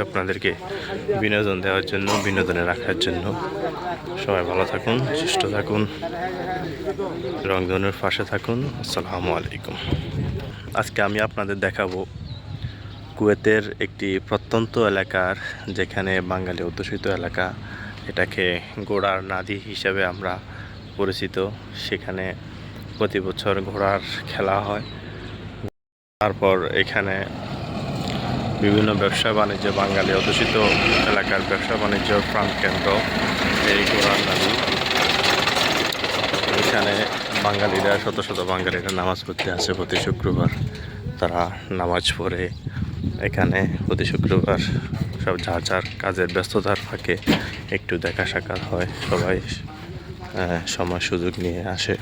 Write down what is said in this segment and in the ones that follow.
আপনাদেরকে বিনোদন দেওয়ার জন্য, বিনোদনে রাখার জন্য। সবাই ভালো থাকুন, সুস্থ থাকুন, রংধনুর পাশে থাকুন। আসসালামু আলাইকুম। আজকে আমি আপনাদের দেখাবো কুয়েতের একটি প্রত্যন্ত এলাকার, যেখানে বাঙালি অধ্যুষিত এলাকা, এটাকে ঘোড়ার নাদি হিসাবে আমরা পরিচিত। সেখানে প্রতি বছর ঘোড়ার খেলা হয়। তারপর এখানে বিভিন্ন ব্যবসা বাণিজ্য, বাঙালি অধ্যুষিত এলাকার ব্যবসা বাণিজ্য প্রাণকেন্দ্র এই ঘোড়ার নাদি। এখানে বাঙালিরা, শত শত বাঙালিরা নামাজ পড়তে আসে প্রতি শুক্রবার। তারা নামাজ পড়ে এখানে প্রতি শুক্রবার সব যার যার কাজের ব্যস্ততার ফাঁকে একটু দেখা সাক্ষাৎ হয়। সবাই সময় সুযোগ নিয়ে আসে।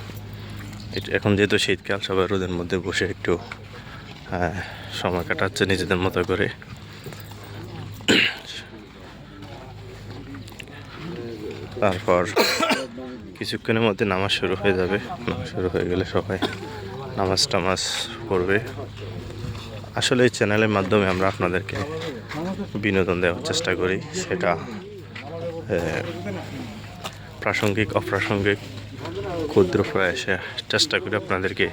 এখন যেহেতু শীতকাল, সবাই রোদের মধ্যে বসে একটু সময় কাটাচ্ছে নিজেদের মতো করে। তারপর কিছুক্ষণের মধ্যে নামাজ শুরু হয়ে যাবে। নামাজ শুরু হয়ে গেলে সবাই নামাজ টামাজ পড়বে। আসলে এই চ্যানেলের মাধ্যমে আমরা আপনাদেরকে বিনোদন দেওয়ার চেষ্টা করি। সেটা প্রাসঙ্গিক, অপ্রাসঙ্গিক, ক্ষুদ্র প্রয়াসে চেষ্টা করি আপনাদেরকে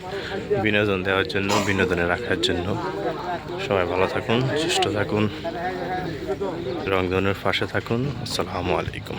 বিনোদন দেওয়ার জন্য, বিনোদনে রাখার জন্য। সবাই ভালো থাকুন, সুস্থ থাকুন, রংধনুর পাশে থাকুন। আসসালামু আলাইকুম।